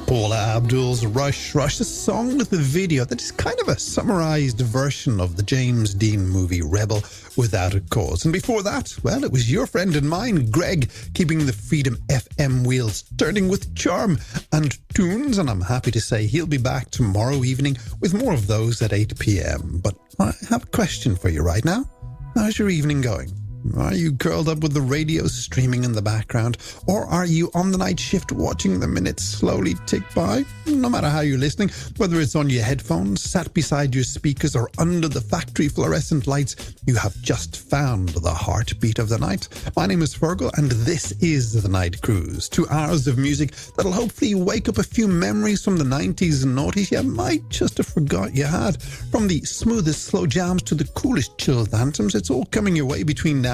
Paula Abdul's Rush Rush, a song with a video that is kind of a summarized version of the James Dean movie Rebel Without a Cause. And before that, well, it was your friend and mine, Greg, keeping the Freedom FM wheels turning with charm and tunes. And I'm happy to say he'll be back tomorrow evening with more of those at 8 p.m. But I have a question for you right now. How's your evening going? Are you curled up with the radio streaming in the background? Or are you on the night shift watching the minutes slowly tick by? No matter how you're listening, whether it's on your headphones, sat beside your speakers, or under the factory fluorescent lights, you have just found the heartbeat of the night. My name is Feargal, and this is The Night Cruise. 2 hours of music that'll hopefully wake up a few memories from the 90s and noughties you might just have forgot you had. From the smoothest slow jams to the coolest chilled anthems, it's all coming your way between now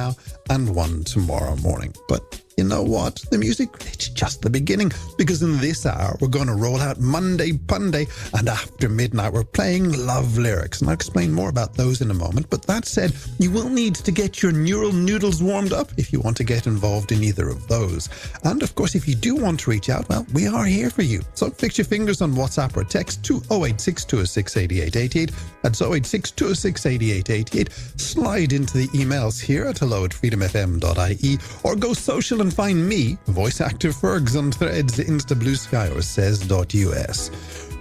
and 1 tomorrow morning. But you know what? The music, it's just the beginning, because in this hour we're going to roll out Monday Punday, and after midnight we're playing love lyrics, and I'll explain more about those in a moment. But that said, you will need to get your neural noodles warmed up if you want to get involved in either of those. And of course, if you do want to reach out, well, we are here for you. So fix your fingers on WhatsApp or text to 086 206 8888. That's 086 206 8888. Slide into the emails here at hello@freedomfm.ie, or go social and find me, voice actor Fergs, on Threads, Insta, Blue Sky, or says.us.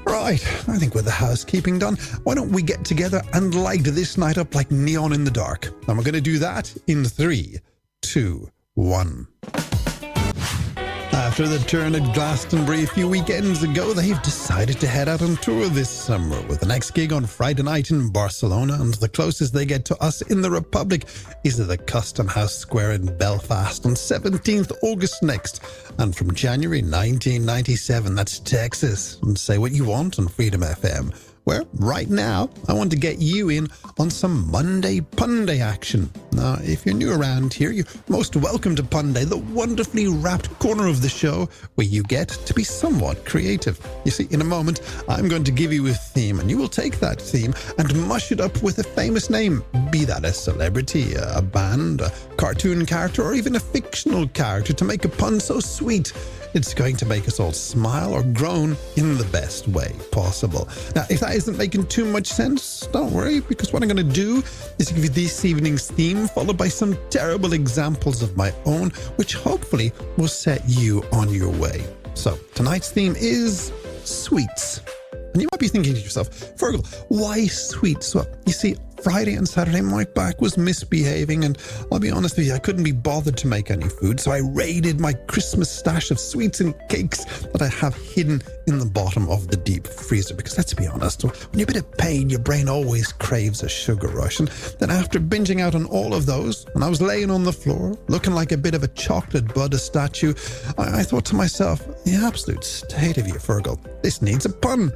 Right, I think with the housekeeping done, why don't we get together and light this night up like neon in the dark? And we're going to do that in 3, 2, 1. After the turn at Glastonbury a few weekends ago, they've decided to head out on tour this summer, with the next gig on Friday night in Barcelona, and the closest they get to us in the Republic is the Custom House Square in Belfast on 17th August next. And from January 1997, that's Texas. And say what you want on Freedom FM, where right now I want to get you in on some Monday Punday action. Now, if you're new around here, you're most welcome to Punday, the wonderfully wrapped corner of the show where you get to be somewhat creative. You see, in a moment, I'm going to give you a theme, and you will take that theme and mush it up with a famous name, be that a celebrity, a band, a cartoon character, or even a fictional character, to make a pun so sweet it's going to make us all smile or groan in the best way possible. Now, if that isn't making too much sense, don't worry, because what I'm going to do is give you this evening's theme, followed by some terrible examples of my own, which hopefully will set you on your way. So, tonight's theme is sweets. And you might be thinking to yourself, Feargal, why sweets? Well, you see, Friday and Saturday, my back was misbehaving, and I'll be honest with you, I couldn't be bothered to make any food, so I raided my Christmas stash of sweets and cakes that I have hidden in the bottom of the deep freezer. Because let's be honest, when you're a bit of pain, your brain always craves a sugar rush. And then after binging out on all of those, and I was laying on the floor, looking like a bit of a chocolate Buddha statue, I thought to myself, the absolute state of you, Feargal, this needs a pun.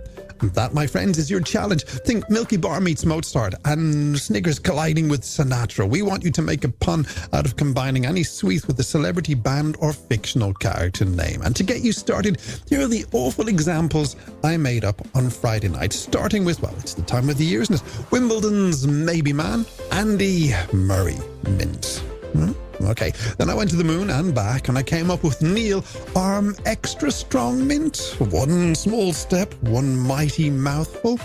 That, my friends, is your challenge. Think Milky Bar meets Mozart and Snickers colliding with Sinatra. We want you to make a pun out of combining any sweet with a celebrity, band, or fictional character name. And to get you started, here are the awful examples I made up on Friday night, starting with, well, it's the time of the year, isn't it? Wimbledon's Maybe Man, Andy Murray Mint. Okay, then I went to the moon and back, and I came up with Neil Arm Extra Strong Mint. One small step, one mighty mouthful.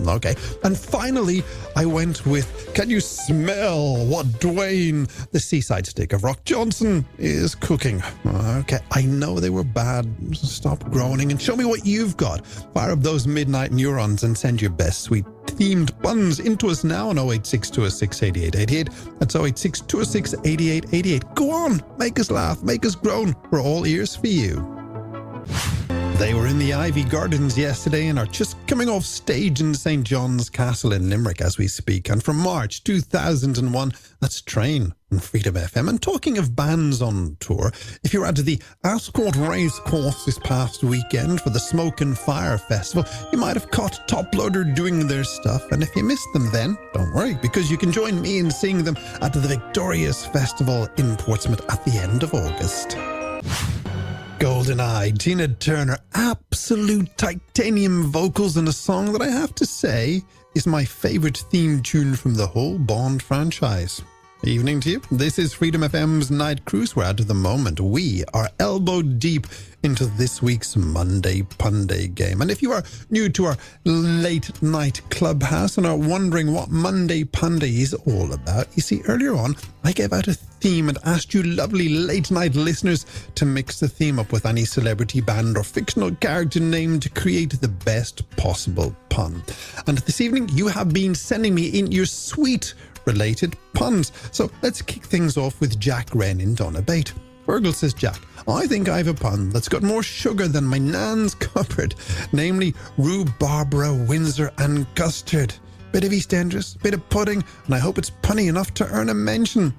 Okay, and finally I went with Can You Smell What Dwayne, the seaside stick of Rock Johnson, is cooking. Okay, I know they were bad. Stop groaning and show me what you've got. Fire up those midnight neurons and send your best sweet themed puns into us now on 086 206 8888. That's 086 206 8888. Go on, make us laugh, make us groan. We're all ears for you. They were in the Ivy Gardens yesterday and are just coming off stage in St. John's Castle in Limerick as we speak. And from March 2001, that's Train on Freedom FM. And talking of bands on tour, if you were at the Ascot Racecourse this past weekend for the Smoke and Fire Festival, you might have caught Top Loader doing their stuff. And if you missed them then, don't worry, because you can join me in seeing them at the Victorious Festival in Portsmouth at the end of August. Golden Eye, Tina Turner, absolute titanium vocals in a song that I have to say is my favourite theme tune from the whole Bond franchise. Evening to you. This is Freedom FM's Night Cruise, where at the moment we are elbow deep into this week's Monday Punday game. And if you are new to our late night clubhouse and are wondering what Monday Punday is all about, you see, earlier on I gave out a theme and asked you lovely late night listeners to mix the theme up with any celebrity, band or fictional character name to create the best possible pun. And this evening you have been sending me in your sweet related puns. So let's kick things off with Jack Wren in Donabate. Feargal says, Jack, I think I have a pun that's got more sugar than my nan's cupboard, namely rhubarbara, Windsor and custard. Bit of EastEnders, bit of pudding, and I hope it's punny enough to earn a mention.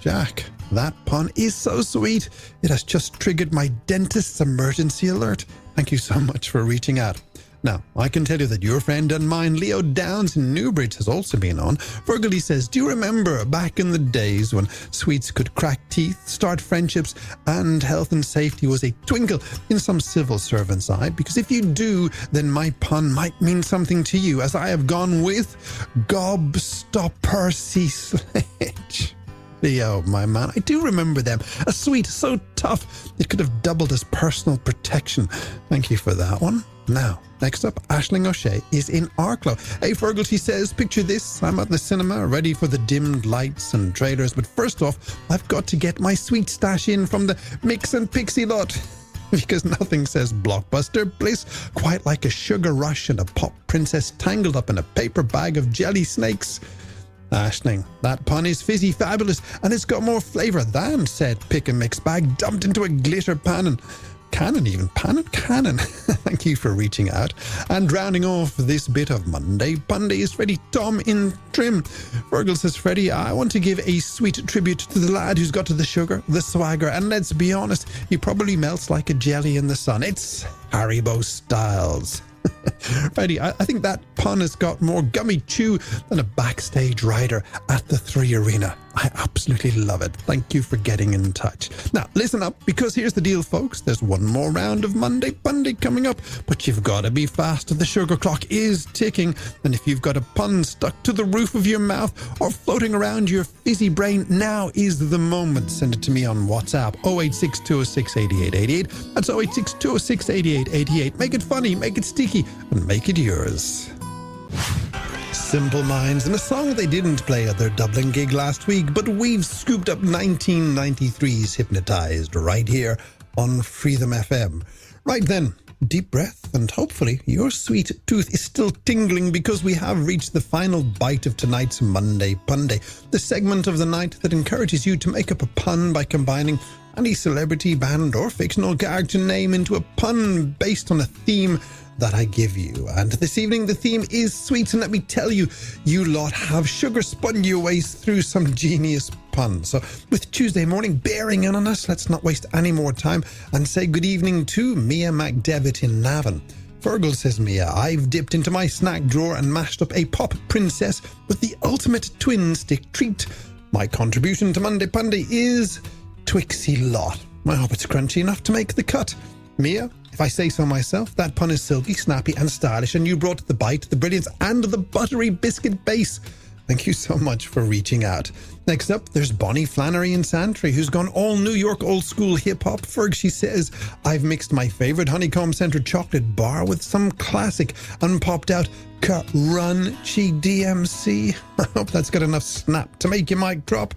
Jack, that pun is so sweet. It has just triggered my dentist's emergency alert. Thank you so much for reaching out. Now, I can tell you that your friend and mine, Leo Downs in Newbridge, has also been on. Fergal says, do you remember back in the days when sweets could crack teeth, start friendships, and health and safety was a twinkle in some civil servant's eye? Because if you do, then my pun might mean something to you, as I have gone with Gobstopper Sea Sledge. Leo, my man, I do remember them. A sweet so tough it could have doubled as personal protection. Thank you for that one. Now, next up, Aisling O'Shea is in Arklow. Hey, Fergal, she says, picture this. I'm at the cinema, ready for the dimmed lights and trailers. But first off, I've got to get my sweet stash in from the Mix and Pixie lot. Because nothing says blockbuster bliss quite like a sugar rush and a pop princess tangled up in a paper bag of jelly snakes. Aisling, that pun is fizzy fabulous, and it's got more flavour than said pick and mix bag dumped into a glitter pan. Cannon. Thank you for reaching out. And rounding off this bit of Monday Punday is Freddie Tom in Trim. Fergal says, Freddie, I want to give a sweet tribute to the lad who's got the sugar, the swagger, and let's be honest, he probably melts like a jelly in the sun. It's Haribo Styles. Freddie, I think that pun has got more gummy chew than a backstage rider at the 3 Arena. I absolutely love it. Thank you for getting in touch. Now, listen up, because here's the deal, folks. There's one more round of Monday Punday coming up, but you've got to be fast. The sugar clock is ticking, and if you've got a pun stuck to the roof of your mouth or floating around your fizzy brain, now is the moment. Send it to me on WhatsApp, 086 206 8888. That's 086 206 8888. Make it funny, make it sticky, and make it yours. Simple Minds, and a song they didn't play at their Dublin gig last week, but we've scooped up 1993's Hypnotized right here on Freedom FM. Right then, deep breath, and hopefully your sweet tooth is still tingling, because we have reached the final bite of tonight's Monday Punday, the segment of the night that encourages you to make up a pun by combining any celebrity, band or fictional character name into a pun based on a theme that I give you. And this evening the theme is sweets, and let me tell you, you lot have sugar spun your ways through some genius puns. So with Tuesday morning bearing in on us, let's not waste any more time and say good evening to Mia McDevitt in Navan. Fergal says, Mia, I've dipped into my snack drawer and mashed up a pop princess with the ultimate twin stick treat. My contribution to Monday Punday is Twixie Lot. I hope it's crunchy enough to make the cut. Mia, if I say so myself, that pun is silky, snappy and stylish, and you brought the bite, the brilliance and the buttery biscuit base. Thank you so much for reaching out. Next up, there's Bonnie Flannery in Santry, who's gone all New York old school hip-hop. Ferg, she says, I've mixed my favourite honeycomb-centred chocolate bar with some classic unpopped out crunchy DMC. I hope that's got enough snap to make your mic drop.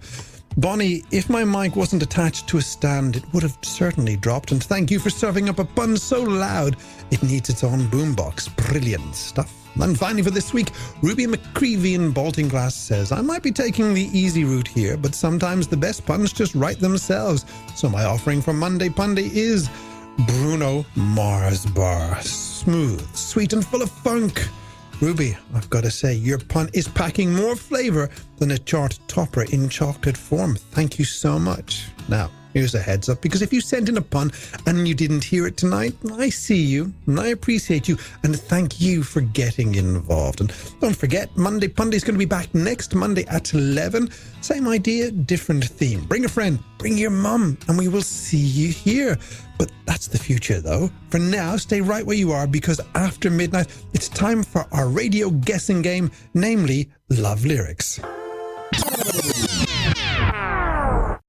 Bonnie, if my mic wasn't attached to a stand, it would have certainly dropped. And thank you for serving up a pun so loud it needs its own boombox. Brilliant stuff. And finally for this week, Ruby McCreevy in Baltinglass says, I might be taking the easy route here, but sometimes the best puns just write themselves. So my offering for Monday Punday is Bruno Mars Bar. Smooth, sweet and full of funk. Ruby, I've got to say, your pun is packing more flavour than a chart topper in chocolate form. Thank you so much. Now, here's a heads up, because if you sent in a pun and you didn't hear it tonight, I see you and I appreciate you, and thank you for getting involved. And don't forget, Monday Punday is going to be back next Monday at 11. Same idea, different theme. Bring a friend, bring your mum, and we will see you here. But that's the future, though. For now, stay right where you are, because after midnight, it's time for our radio guessing game, namely Love Lyrics.